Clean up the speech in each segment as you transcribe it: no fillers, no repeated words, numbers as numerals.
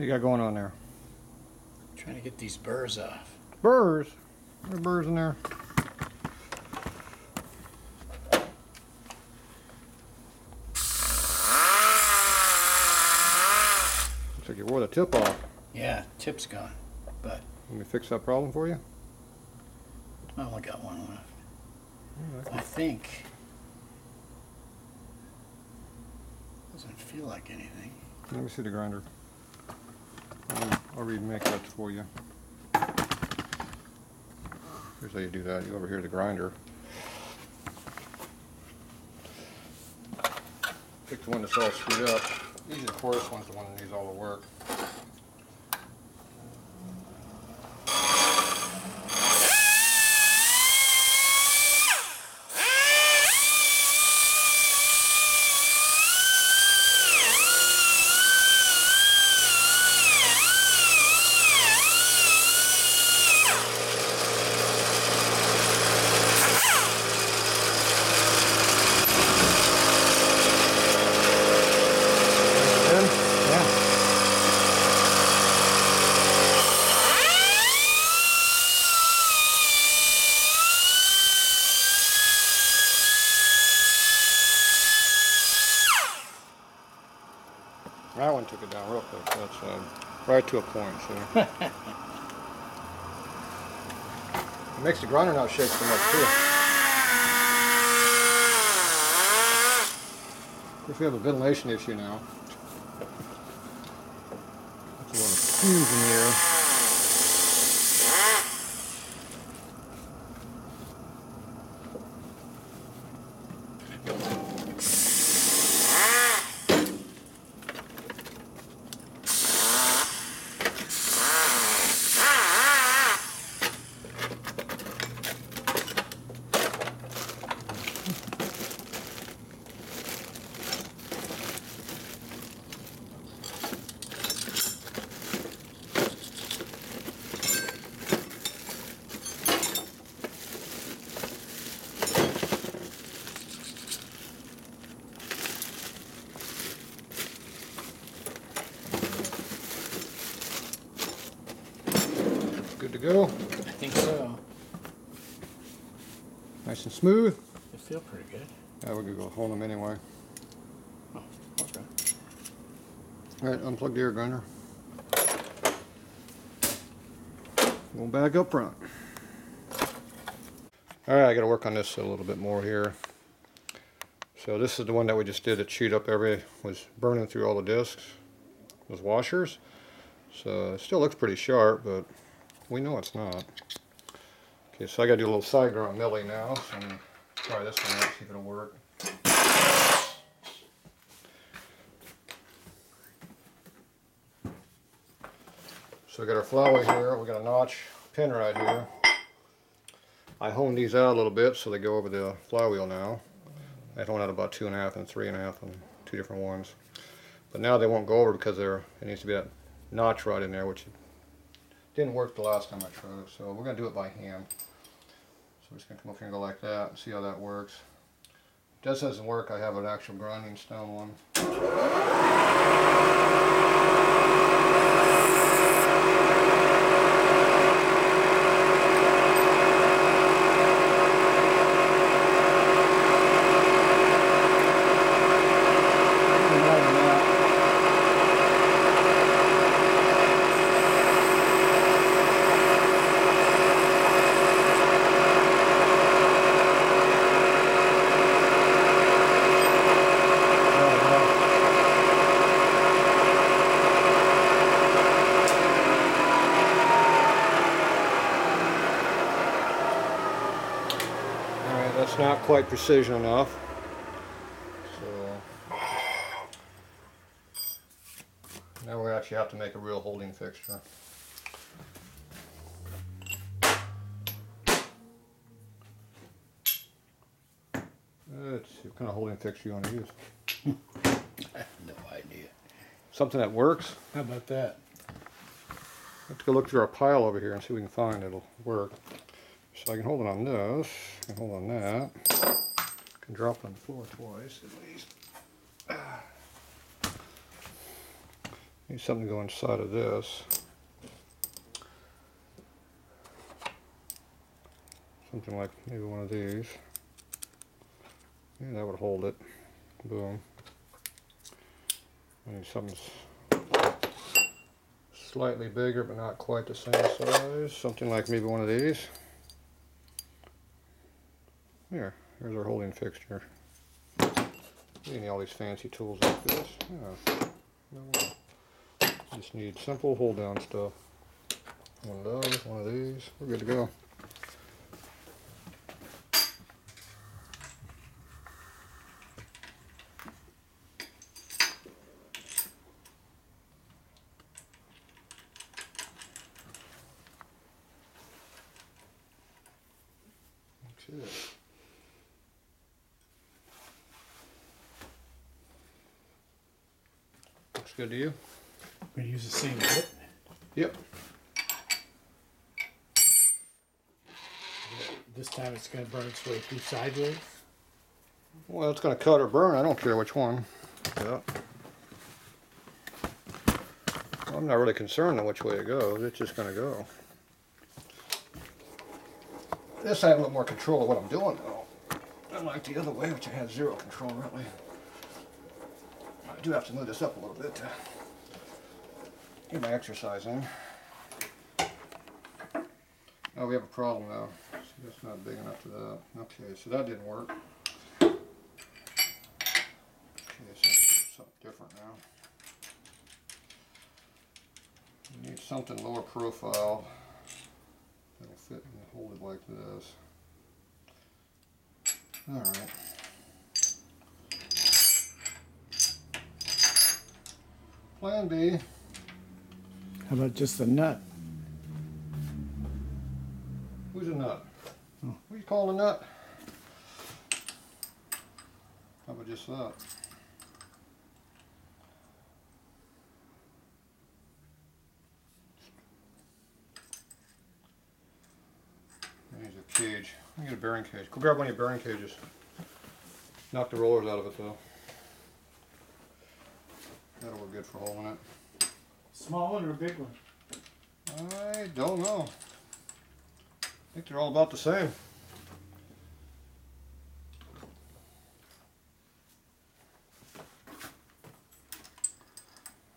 What you got going on there? Trying to get these burrs off. Burrs? There are burrs in there. Looks like you wore the tip off. Yeah, tip's gone, but Let me fix that problem for you. I only got one left. Right. I think. Doesn't feel like anything. Let me see the grinder. I'll remake that for you. Here's how you do that. You over here the grinder. Pick the one that's all screwed up. Usually the coarse one's the one that needs all the work. That one took it down real quick. That's right to a point. So it makes the grinder not shake so much too. Of course, we have a ventilation issue now. That's a lot of fumes in the air. Good to go. I think so. Nice and smooth. They feel pretty good. Yeah, we're gonna go hold them anyway. Oh, okay. All right, unplug the air grinder. Going back up front. All right, I got to work on this a little bit more here. So this is the one that we just did. It chewed up was burning through all the discs, those washers. So it still looks pretty sharp, but we know it's not. Okay, so I got to do a little side ground milling now. So I'm gonna try this one out, see if it'll work. So we got our flywheel here. We got a notch pin right here. I honed these out a little bit so they go over the flywheel now. I honed out about 2.5 and 3.5 on two different ones. But now they won't go over because it needs to be that notch right in there, which didn't work the last time I tried it. So we're going to do it by hand. So we're just going to come up here and go like that and see how that works. If this doesn't work, I have an actual grinding stone one. That's not quite precision enough. So now we actually have to make a real holding fixture. Let's see what kind of holding fixture you want to use. I have no idea. Something that works. How about that? Let's go look through our pile over here and see what we can find that'll work. So I can hold it on this, I can hold on that, I can drop it on the floor twice at least. Need something to go inside of this. Something like maybe one of these. Yeah, that would hold it. Boom. I need something slightly bigger, but not quite the same size. Something like maybe one of these. Here's our holding fixture. You need all these fancy tools like this. Yeah. No, just need simple hold down stuff. One of those, one of these. We're good to go. That's it. Looks good to you? We use the same bit. Yep. This time it's going to burn its way through sideways. Well, it's going to cut or burn. I don't care which one. Yeah. I'm not really concerned on which way it goes. It's just going to go. This I have a little more control of what I'm doing though. Unlike the other way, which I had zero control really. I do have to move this up a little bit to get my exercise in. Oh, we have a problem now. See, that's not big enough for that. Okay, so that didn't work. Okay, so something different now. We need something lower profile that'll fit and hold it like this. Alright. Plan B. How about just the nut? Who's a nut? Oh. What are you calling a nut? How about just that? There's a cage. I get a bearing cage. Go grab one of your bearing cages. Knock the rollers out of it though. That'll work good for holding it. Small one or a big one? I don't know. I think they're all about the same.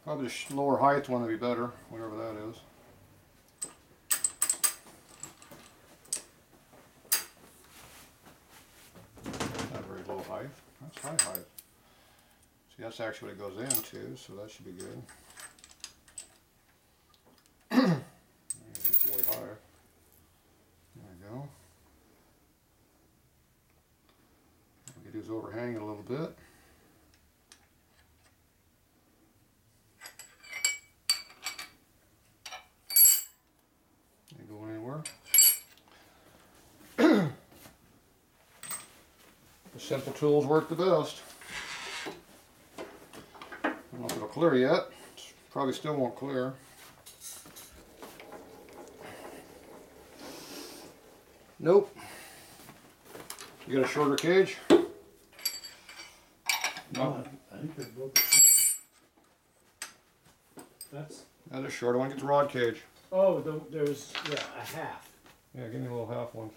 Probably the lower height one would be better, whatever that is. Not very low height. That's high height. See, that's actually what it goes into, so that should be good. It's way higher. There we go. What we can do is overhang it a little bit. Ain't going anywhere. The simple tools work the best. I don't know if it'll clear yet. Probably still won't clear. Nope. You got a shorter cage? No, I think they're both the same. That is short. I want to get the rod cage. Oh, there's a half. Yeah, give me a little half one.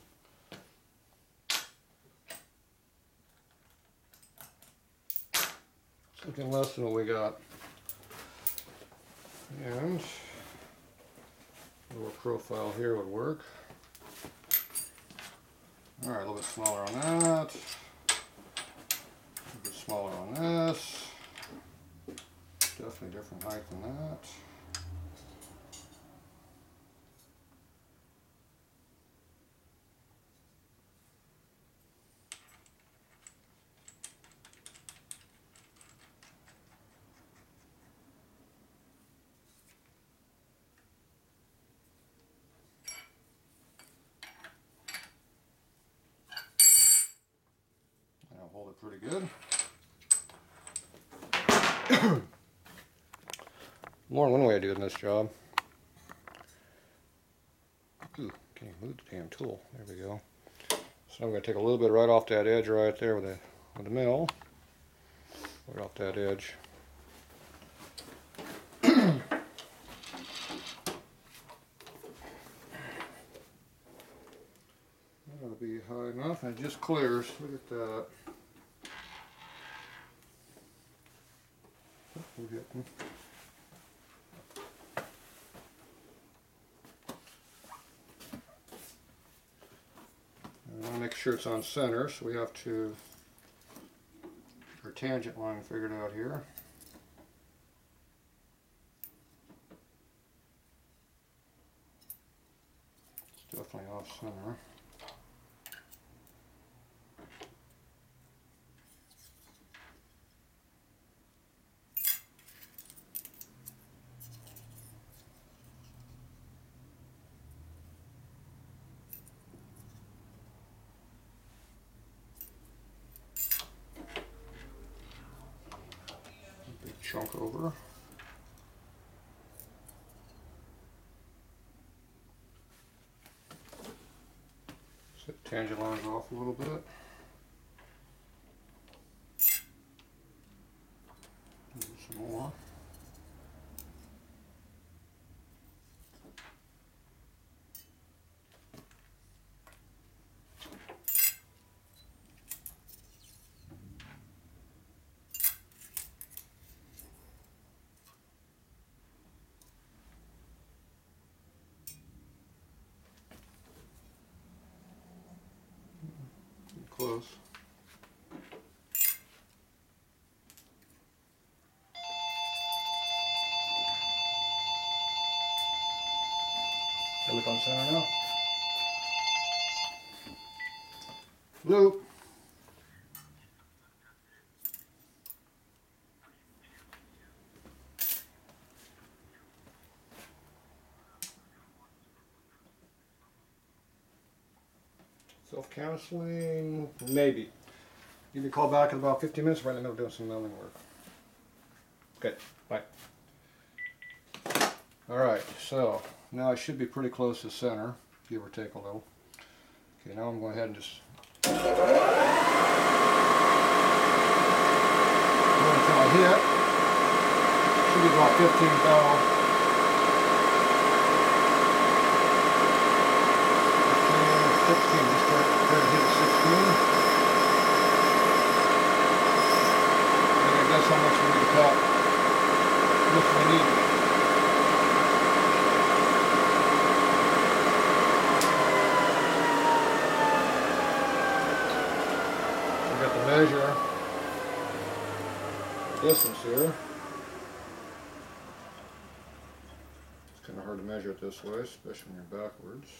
Something less than what we got. And a little profile here would work. Alright, a little bit smaller on that. A bit smaller on this. Definitely different height than that. That'll hold it pretty good. More than one way of doing this job. Ooh, can't move the damn tool. There we go. So I'm going to take a little bit right off that edge right there with the mill. Right off that edge. And wide enough, and it just clears. Look at that. We're getting. I want to make sure it's on center, so we have to our tangent line figured out here. It's definitely off center. Chunk over. Set tangent lines off a little bit. Some more. Close. I look on center now. Loop. Self-counseling, maybe. You can call back in about 15 minutes. Right in the middle of doing some welding work. Okay, bye. All right, so now I should be pretty close to center, give or take a little. Okay, now I'm going ahead and just go until I hit. Should be about 15 thou. 16, just start to hit 16. And I guess how much we need to cut if we need it. We got the measure distance here. It's kind of hard to measure it this way, especially when you're backwards.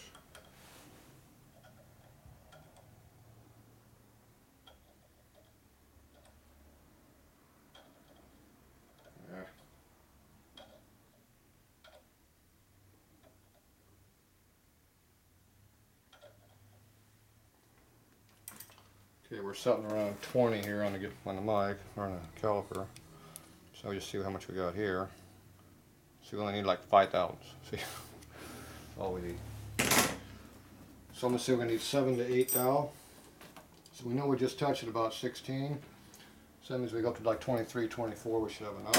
Okay, we're setting around 20 here on the mic or on the caliper. So we just see how much we got here. So we only need like 5 thousandths. See, that's all we need. So I'm gonna say we're gonna need 7 to 8 thou. So we know we just touched at about 16. So that means we go up to like 23, 24. We should have enough.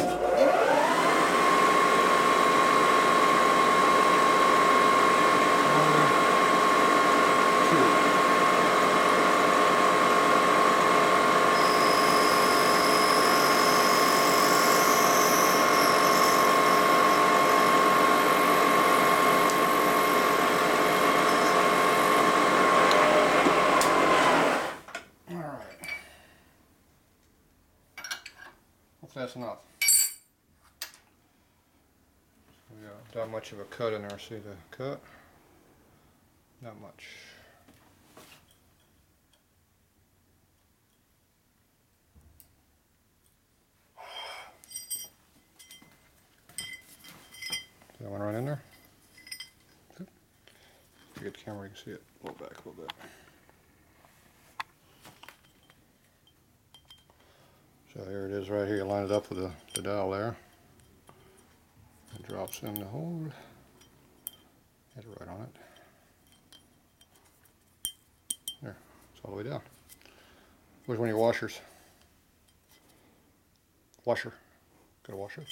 That's enough. We got not much of a cut in there. See the cut? Not much. That one right in there? Good. If you get the camera, you can see it. A little back a little bit. So here it is right here, line it up with the dowel there. It drops in the hole. Hit it right on it. There, it's all the way down. Where's one of your washers? Washer. Got a washer?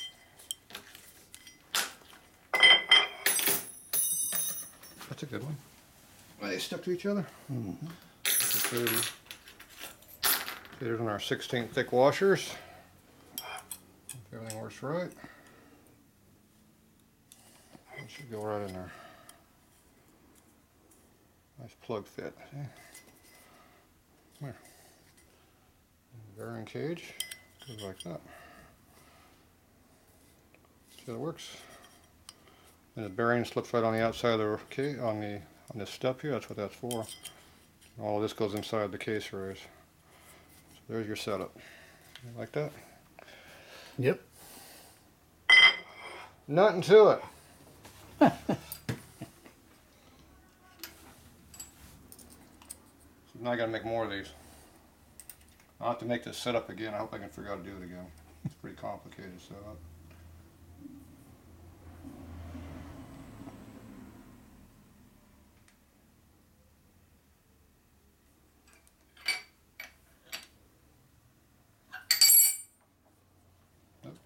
That's a good one. Are they stuck to each other? Mm-hmm. fitted in our 16 thick washers. If everything works right, it should go right in there. Nice plug fit. See? There. Bearing cage goes like that. See how it works. And the bearing slips right on the outside of the case, on this step here. That's what that's for. All of this goes inside the case raise. So there's your setup. You like that? Yep. Nothing to it. So now I gotta make more of these. I'll have to make this setup again. I hope I can figure out how to do it again. It's pretty complicated setup. Nope,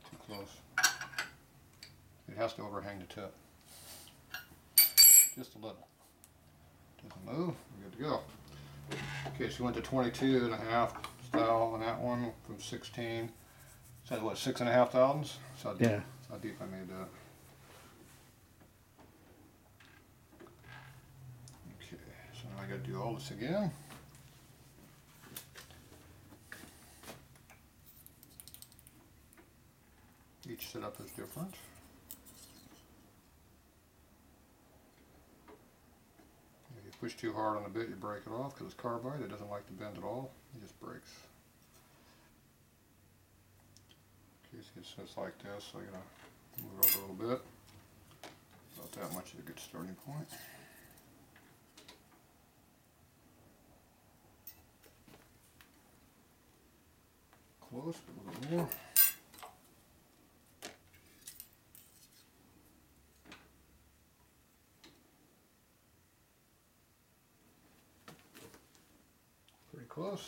too close. It has to overhang the tip. Just a little. Doesn't move, we're good to go. Okay, so we went to 22.5 style on that one from 16. So that's what, 6.5 thousandths? So Yeah. That's how deep I made that. Okay, so now I gotta do all this again. Each setup is different. If you push too hard on the bit, you break it off because it's carbide. It doesn't like to bend at all. It just breaks. Okay, so it sits like this, so I gotta move it over a little bit. About that much is a good starting point. Close, but a little bit more. Pretty close.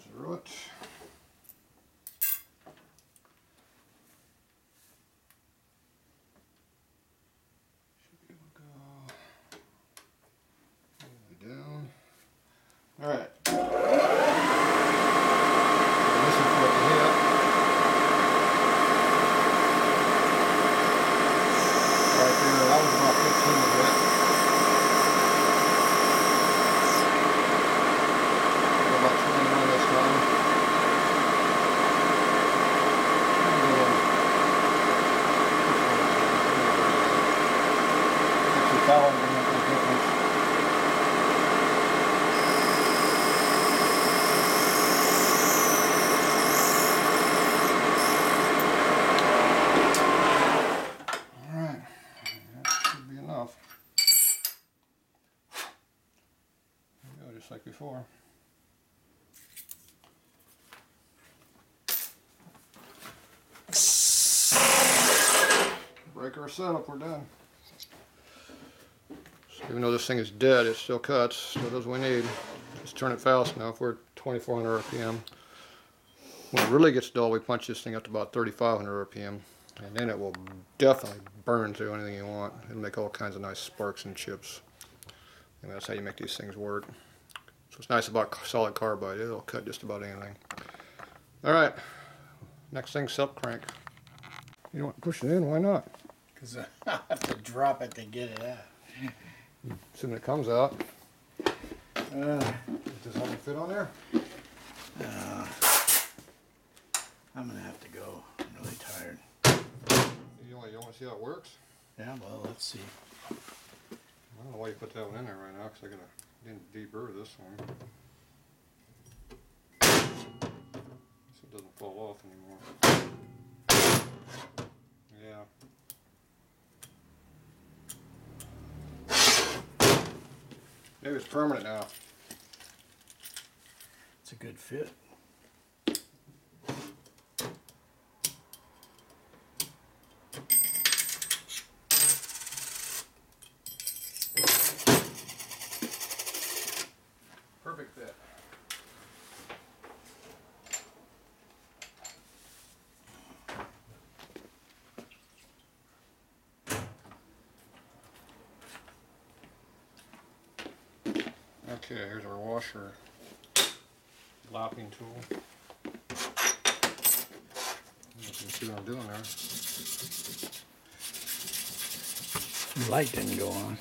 Zero it. Should be able to go all the way down. All right. Listen for it to hit. Right there, that was about 15 to hit. About 21 this time. Actually, that one didn't make a difference. Alright, that should be enough. There we go, just like before. Break our setup, we're done. So even though this thing is dead, it still cuts, so it does what we need. Just turn it fast enough. We're at 2400 RPM. When it really gets dull, we punch this thing up to about 3500 RPM, and then it will definitely burn through anything you want. It'll make all kinds of nice sparks and chips. And that's how you make these things work. So what's nice about solid carbide, it'll cut just about anything. Alright, next thing, silk crank. You don't want to push it in, why not? Because I have to drop it to get it out. Assuming it comes out. Does something fit on there? I'm going to have to go. I'm really tired. You want to see how it works? Yeah, well, let's see. I don't know why you put that one in there right now, because I didn't deburr this one. So it doesn't fall off anymore. Yeah. Maybe it's permanent now. It's a good fit. Perfect fit. Okay, here's our washer lapping tool. You can see what I'm doing there. The light didn't go on.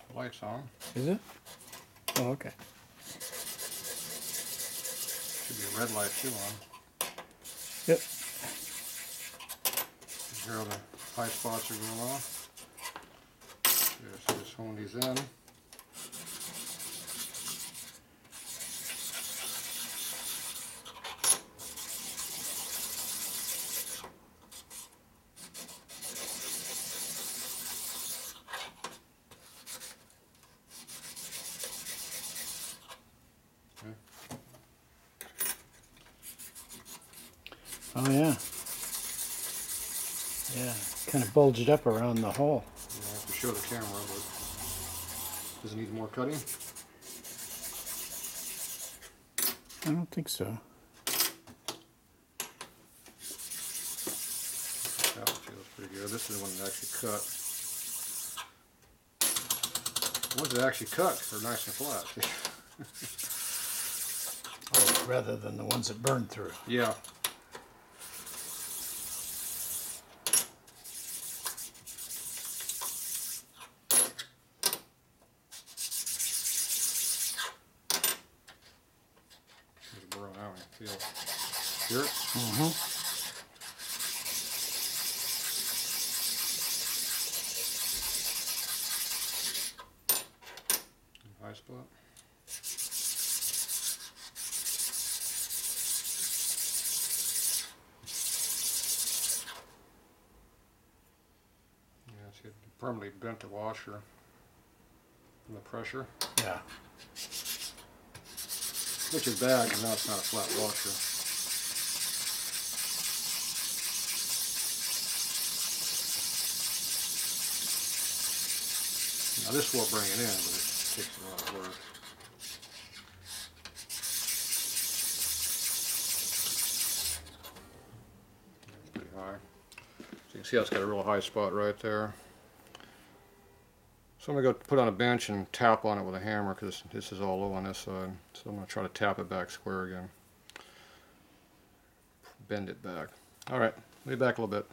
The light's on. Is it? Oh, okay. Should be a red light too on. Yep. Here all the high spots are going off. Okay, so just hone these in. Oh, yeah. Yeah, kind of bulged up around the hole. Yeah, I have to show the camera, but does it need more cutting? I don't think so. That feels pretty good. This is the one that actually cut. The ones that actually cut are nice and flat. Oh, rather than the ones that burned through. Yeah. There's a burn out, I feel. Hear it? Mm-hmm. High spot. Yeah, see, it permanently bent the washer from the pressure, Yeah. which is bad because now it's not a flat washer. Now this will bring it in, but it takes a lot of work. It's pretty high. So you can see it's got a real high spot right there. So I'm going to go put it on a bench and tap on it with a hammer because this is all low on this side. So I'm going to try to tap it back square again. Bend it back. Alright, lay it back a little bit.